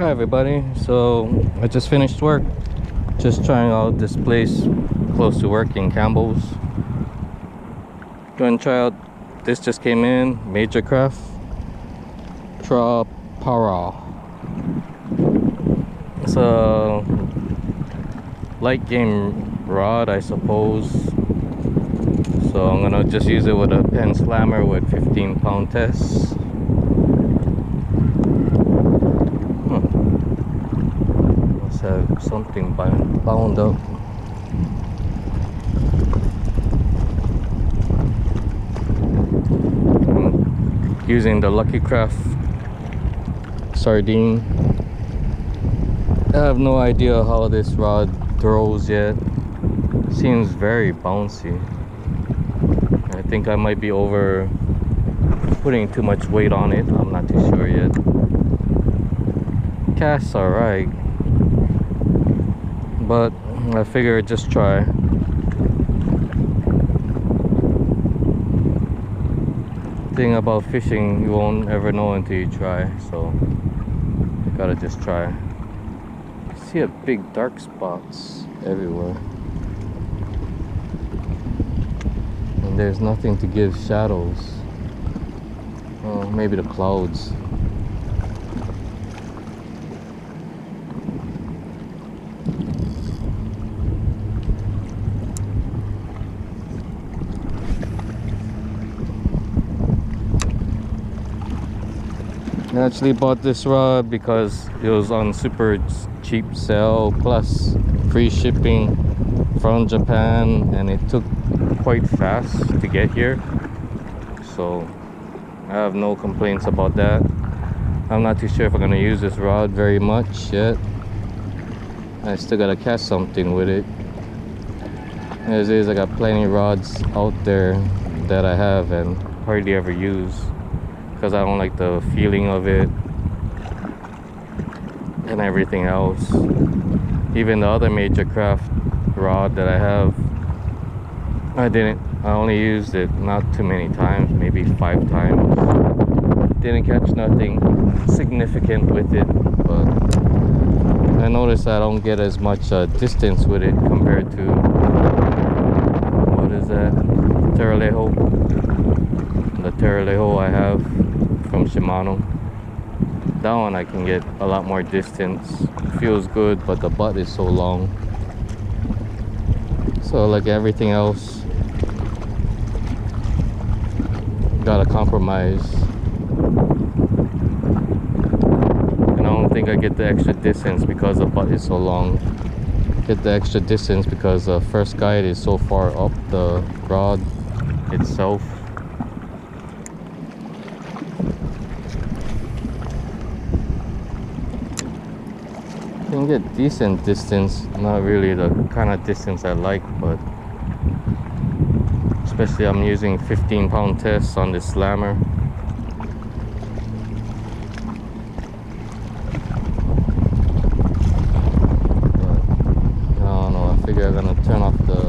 Hi everybody, so I just finished work. Just trying out this place close to work in Campbell's. Going to try out, this just came in, Major Craft Trapara. It's a light game rod, I suppose. So I'm gonna just use it with a pen slammer with 15-pound tests. Have something bound up. I'm using the Lucky Craft sardine. I have no idea how this rod throws yet. Seems very bouncy. I think I might be over putting too much weight on it. I'm not too sure yet. Casts alright, but I figured just try. Thing about fishing, you won't ever know until you try, so you gotta just try. I see a big dark spots everywhere, and there's nothing to give shadows. Oh, maybe the clouds. I actually bought this rod because it was on super cheap sale, plus free shipping from Japan, and it took quite fast to get here, so I have no complaints about that. I'm not too sure if I'm gonna use this rod very much yet. I still gotta catch something with it. As is, I got plenty rods out there that I have and hardly ever use, because I don't like the feeling of it and everything else. Even the other Major Craft rod that I have, I only used it not too many times, maybe 5 times. Didn't catch nothing significant with it, but I noticed I don't get as much distance with it compared to, what is that, Terralejo. The Terralejo I have from Shimano. That one I can get a lot more distance. It feels good, but the butt is so long. So like everything else, gotta compromise. And I don't think I get the extra distance because the butt is so long. Get the extra distance because the first guide is so far up the rod itself. Can get decent distance, not really the kind of distance I like, but especially I'm using 15-pound tests on this slammer. But I don't know, I figure I'm gonna turn off the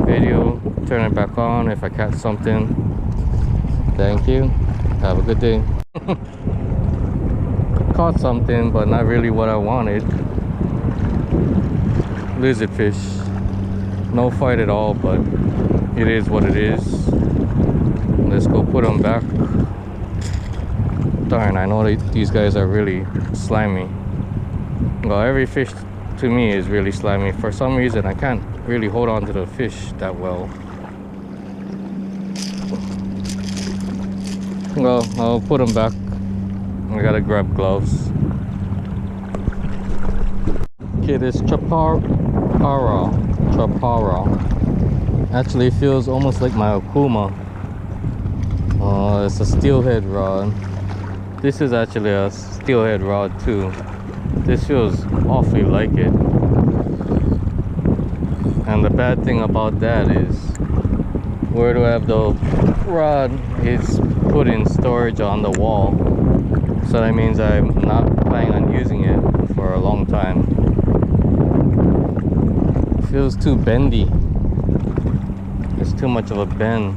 video, turn it back on if I catch something. Thank you, have a good day. Caught something, but not really what I wanted. Lizard fish. No fight at all, but it is what it is. Let's go put them back. Darn, I know these guys are really slimy. Well, every fish to me is really slimy. For some reason, I can't really hold on to the fish that well. Well, I'll put them back. I gotta grab gloves. Okay, this Trapara. Actually feels almost like my Okuma. It's a steelhead rod. This is actually a steelhead rod too. This feels awfully like it. And the bad thing about that is, where do I have the rod? It's put in storage on the wall. So that means I'm not planning on using it for a long time. It feels too bendy. It's too much of a bend.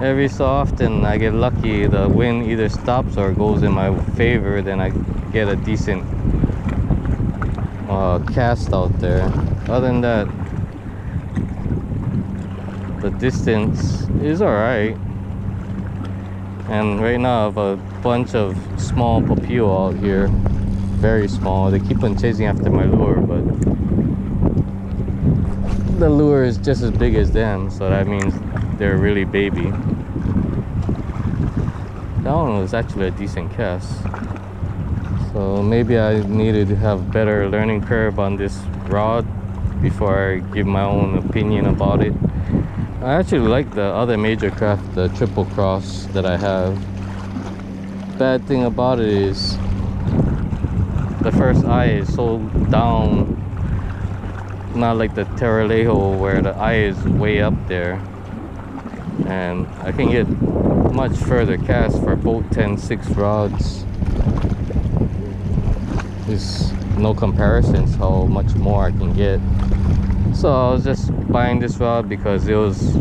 every so often I get lucky, the wind either stops or goes in my favor, then I get a decent cast out there. Other than that, the distance is alright. And right now I have a bunch of small papio out here, very small. They keep on chasing after my lure, but the lure is just as big as them, so that means they're really baby. That one was actually a decent cast, so maybe I needed to have better learning curve on this rod before I give my own opinion about it. I actually like the other major craft, the triple cross that I have. Bad thing about it is the first eye is so down, not like the Terralejo where the eye is way up there, and I can get much further cast for both 10-6 rods. There's no comparisons how much more I can get. So I was just buying this rod because it was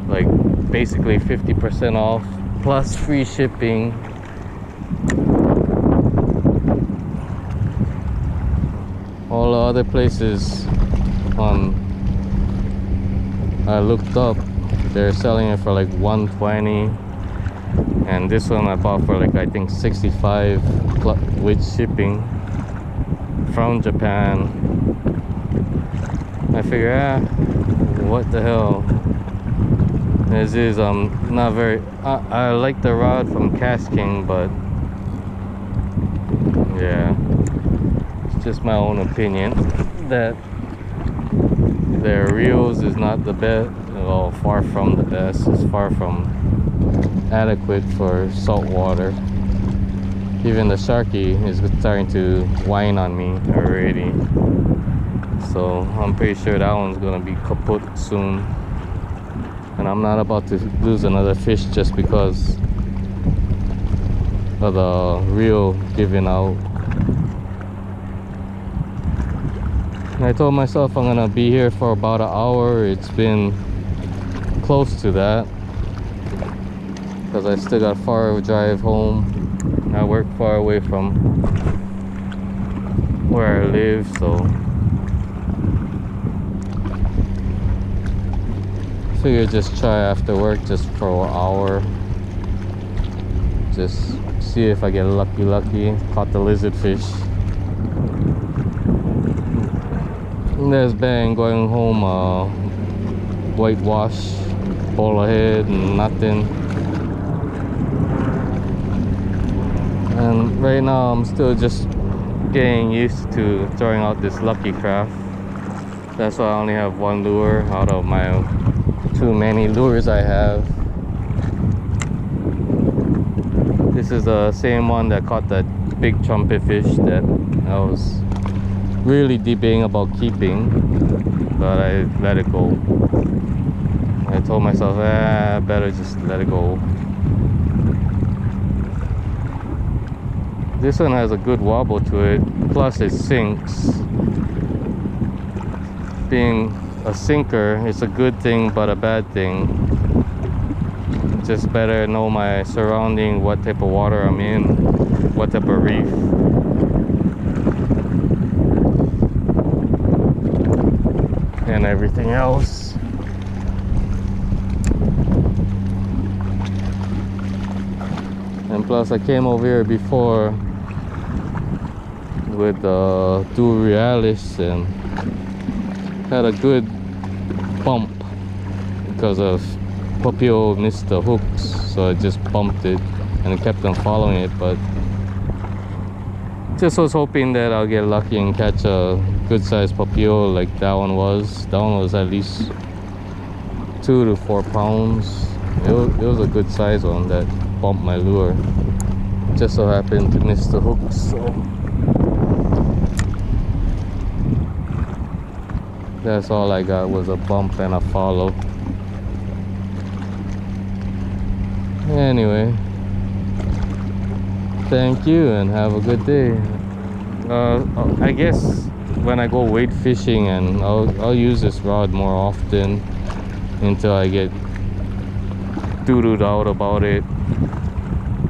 like basically 50% off plus free shipping. All the other places I looked up, they're selling it for like 120, and this one I bought for like I think 65 with shipping from Japan. I figure, what the hell. This is not very I like the rod from Cast King, but yeah, it's just my own opinion that their reels is not the best. Well, far from the best. It's far from adequate for salt water. Even the Sharky is starting to whine on me already, so I'm pretty sure that one's gonna be kaput soon, and I'm not about to lose another fish just because of the reel giving out. And I told myself I'm gonna be here for about an hour. It's been close to that because I still got far drive home. I work far away from where I live, so figure just try after work just for an hour, just see if I get lucky. Caught the lizard fish. And there's Ben going home, whitewash, bowl ahead and nothing. And right now I'm still just getting used to throwing out this lucky craft. That's why I only have one lure out of my too many lures I have. This is the same one that caught that big trumpet fish that I was really debating about keeping, but I let it go. I told myself, I better just let it go. This one has a good wobble to it, plus it sinks. Being a sinker, it's a good thing but a bad thing. Just better know my surrounding, what type of water I'm in, what type of reef. And everything else. And plus I came over here before with the Dual Realis and had a good bump because of Papio missed the hooks, so I just bumped it and it kept on following it. But just was hoping that I'll get lucky and catch a good sized Papio like that one was. That one was at least 2 to 4 pounds. It was a good size one that bumped my lure. Just so happened to miss the hooks, so that's all I got, was a bump and a follow. Anyway, thank you and have a good day. I guess when I go wade fishing, and I'll use this rod more often until I get doodled out about it,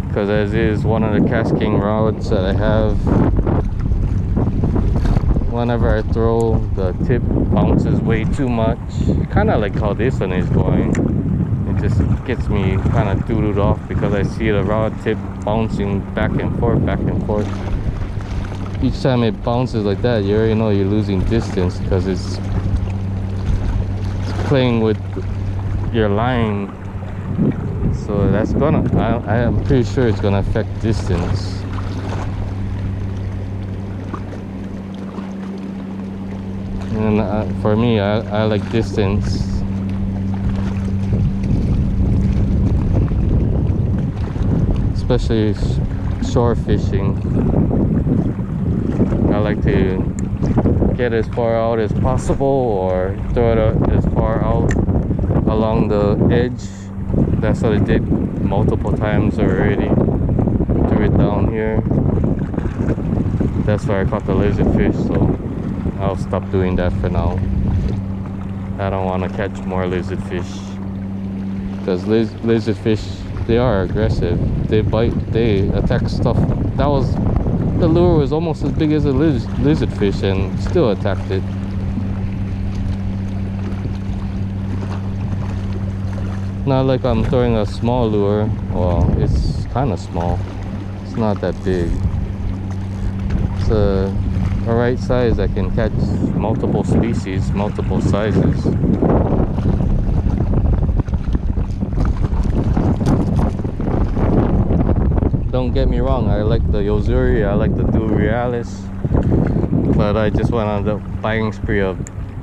because as is one of the casting rods that I have, whenever I throw, the tip bounces way too much, kind of like how this one is going. It just gets me kind of doodled off because I see the rod tip bouncing back and forth, back and forth. Each time it bounces like that, you already know you're losing distance, because it's playing with your line. So that's gonna, I am pretty sure it's gonna affect distance. And for me, I like distance. Especially shore fishing. I like to get as far out as possible, or throw it out as far out along the edge. That's what I did multiple times already. Threw it down here. That's where I caught the lizardfish, so I'll stop doing that for now. I don't want to catch more lizardfish, because lizardfish, they are aggressive. They bite, they attack stuff. That was, the lure was almost as big as a lizardfish and still attacked it. Not like I'm throwing a small lure. Well, it's kind of small. It's not that big. It's a right size that can catch multiple species, multiple sizes. Don't get me wrong, I like the Yozuri, I like the Duralis, but I just went on the buying spree of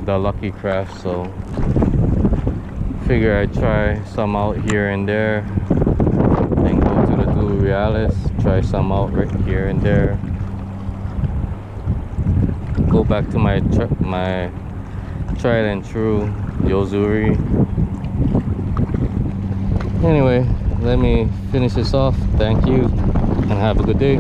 the Lucky Craft, so figure I'd try some out here and there, then go to the Duralis, try some out right here and there, go back to my tried and true Yozuri. Anyway, let me finish this off. Thank you and have a good day.